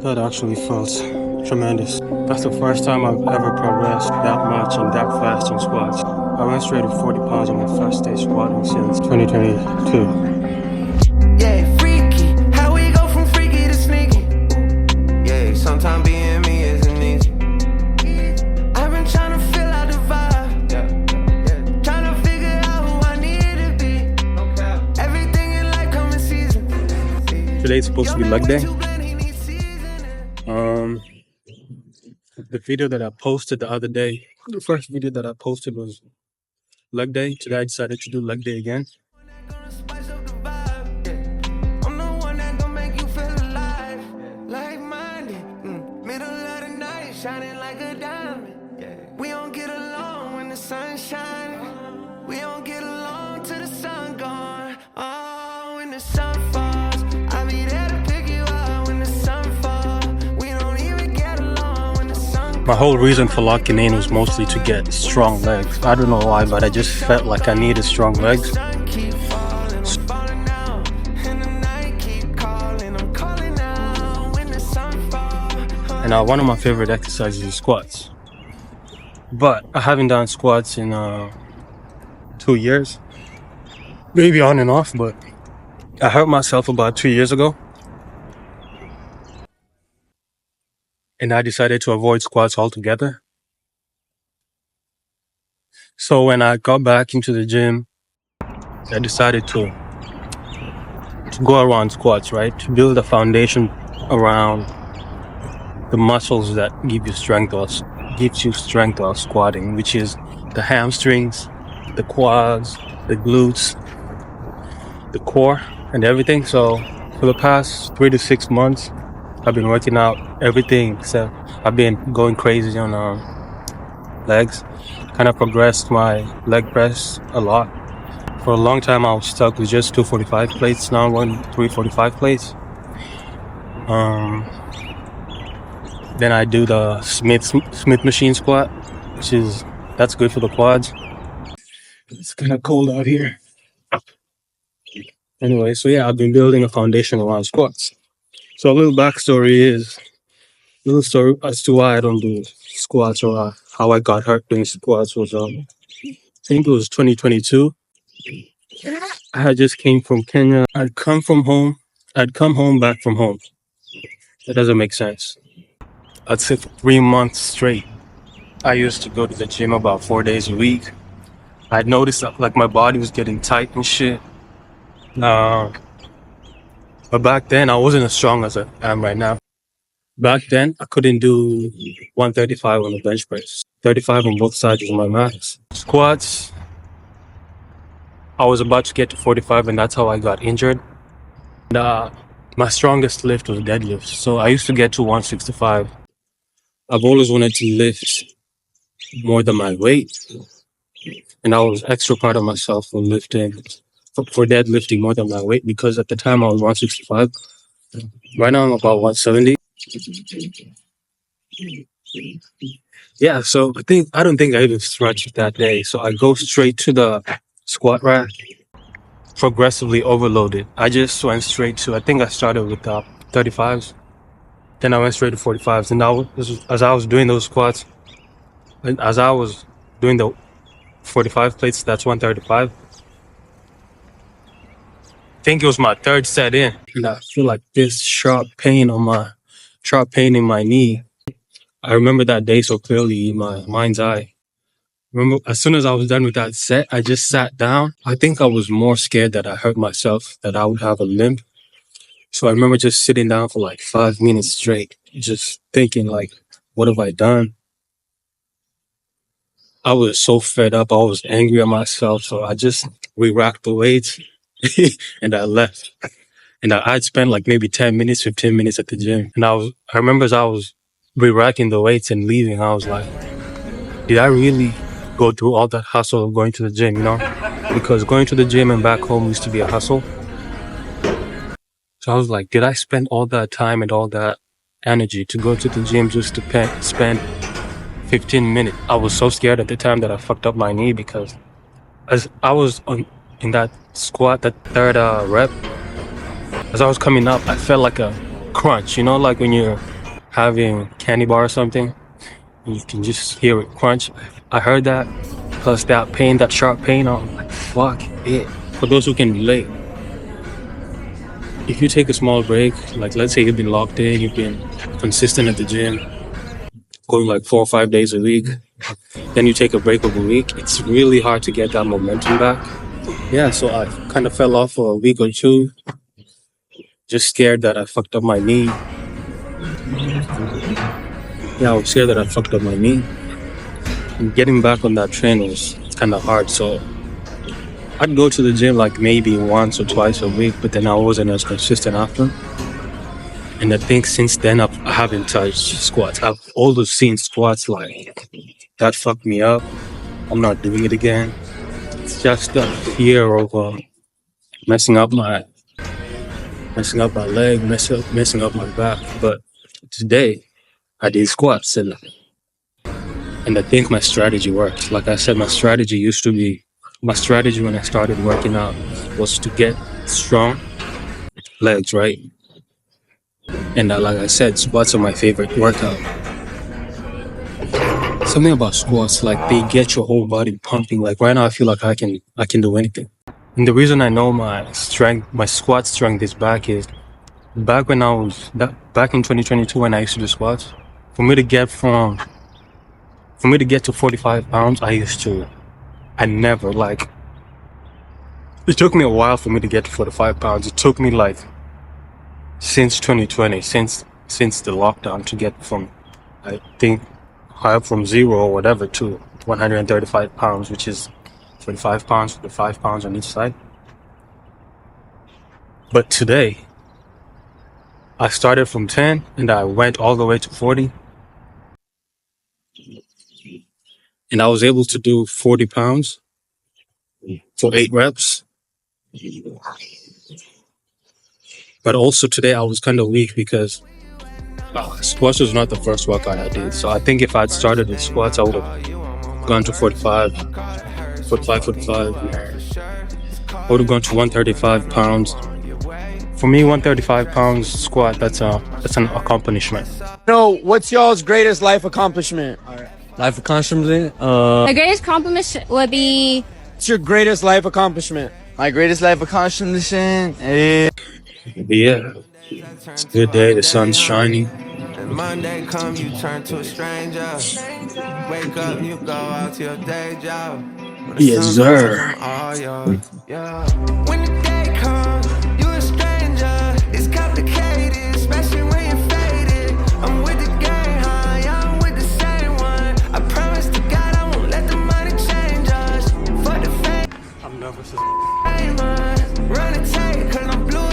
That actually felt tremendous. That's the first time I've ever progressed that much and that fast in squats. I went straight to 40 pounds on my first day squatting since 2022. Yeah, freaky. How we go from freaky to sneaky? Yeah, sometimes being me isn't easy. I've been trying to fill out the vibe. Yeah. Trying to figure out who I need to be. Everything in life comes in season. Today's supposed to be leg day. The video that I posted the other day, the first video that I posted was leg day. Today I decided to do leg day again. I'm the one that gonna make you feel alive. Like-minded, middle of the night, shining like a diamond. We don't get along when the sun's shining. We don't get along till the sun gone. Oh, when the sun falls, I'll be there to pick you up when the sun falls. We don't even get along when the sun. My whole reason for locking in was mostly to get strong legs. I don't know why, but I just felt like I needed strong legs. And one of my favorite exercises is squats. But I haven't done squats in 2 years. Maybe on and off, but I hurt myself about 2 years ago. And I decided to avoid squats altogether. So when I got back into the gym, I decided to go around squats, right? To build a foundation around the muscles that gives you strength while squatting, which is the hamstrings, the quads, the glutes, the core, and everything. So for the past 3 to 6 months, I've been working out everything except I've been going crazy on legs. Kind of progressed my leg press a lot. For a long time, I was stuck with just 245 plates. Now I'm going 345 plates. Then I do the Smith machine squat, that's good for the quads. It's kind of cold out here. Anyway, so yeah, I've been building a foundation around squats. So a little story as to why I don't do squats or how I got hurt doing squats was, I think it was 2022. I had just came from Kenya. I'd come home back from home. That doesn't make sense. I'd say for 3 months straight, I used to go to the gym about 4 days a week. I'd noticed that like my body was getting tight and shit. But back then I wasn't as strong as I am right now. Back then I couldn't do 135 on the bench press. 35 on both sides was my max. Squats, I was about to get to 45 and that's how I got injured. And, my strongest lift was deadlift. So I used to get to 165. I've always wanted to lift more than my weight. And I was extra proud of myself for deadlifting more than my weight, because at the time I was 165. Right now I'm about 170. Yeah, so I don't think I even stretched that day. So I go straight to the squat rack, progressively overloaded. I just went straight to, I think I started with 35s. Then I went straight to 45s. And as I was doing those squats, and as I was doing the 45 plates, that's 135. I think it was my third set in. And I feel like this sharp pain in my knee. I remember that day so clearly in my mind's eye. Remember, as soon as I was done with that set, I just sat down. I think I was more scared that I hurt myself, that I would have a limp. So I remember just sitting down for like 5 minutes straight, just thinking like, what have I done? I was so fed up. I was angry at myself. So I just re-racked the weights and I left. And I'd spent like maybe 10 minutes, 15 minutes at the gym. And I remember as I was re-racking the weights and leaving, I was like, did I really go through all that hustle of going to the gym, you know? Because going to the gym and back home used to be a hustle. So I was like, did I spend all that time and all that energy to go to the gym just to spend 15 minutes? I was so scared at the time that I fucked up my knee, because as I was in that squat, that third rep, as I was coming up, I felt like a crunch. You know, like when you're having candy bar or something, you can just hear it crunch. I heard that. Plus that pain, that sharp pain. I'm like, fuck it. For those who can relate, if you take a small break, like let's say you've been locked in, you've been consistent at the gym, going like 4 or 5 days a week, then you take a break of a week, it's really hard to get that momentum back. Yeah, so I kind of fell off for a week or two, just scared that I fucked up my knee. Yeah, I was scared that I fucked up my knee. And getting back on that train was kind of hard, so I'd go to the gym like maybe once or twice a week, but then I wasn't as consistent after. And I think since then I haven't touched squats. I've always seen squats like that fucked me up. I'm not doing it again. It's just the fear of messing up my leg, messing up my back. But today I did squats and I think my strategy worked. Like I said, my strategy when I started working out was to get strong legs, right? And like I said, squats are my favorite workout. Something about squats, like they get your whole body pumping. Like right now, I feel like I can do anything. And the reason I know my squat strength is back is back when back in 2022 when I used to do squats. For me to get to 45 pounds, it took me a while for me to get to 45 pounds. It took me like since 2020, since the lockdown to get from, I think, from 0 or whatever to 135 pounds, which is 45 pounds on each side. But today, I started from 10 and I went all the way to 40. And I was able to do 40 pounds for 8 reps. But also today I was kind of weak because squats was not the first workout I did. So I think if I'd started with squats, I would have gone to 45. I would have gone to 135 pounds. For me, 135 pounds squat, that's an accomplishment. No, what's y'all's greatest life accomplishment? Life accomplishment? The greatest accomplishment would be... What's your greatest life accomplishment? My greatest life accomplishment is... Yeah, it's a good day, the sun's shining. And Monday come, you turn to a stranger. Wake up, you go out to your day job. Yes, sir. When the day comes, you a stranger. It's complicated, especially when you're faded. I'm with the gang, huh? Yeah, I'm with the same one. I promise to God I won't let the money change us. For the fame, I'm nervous. run and take, cause I'm blue.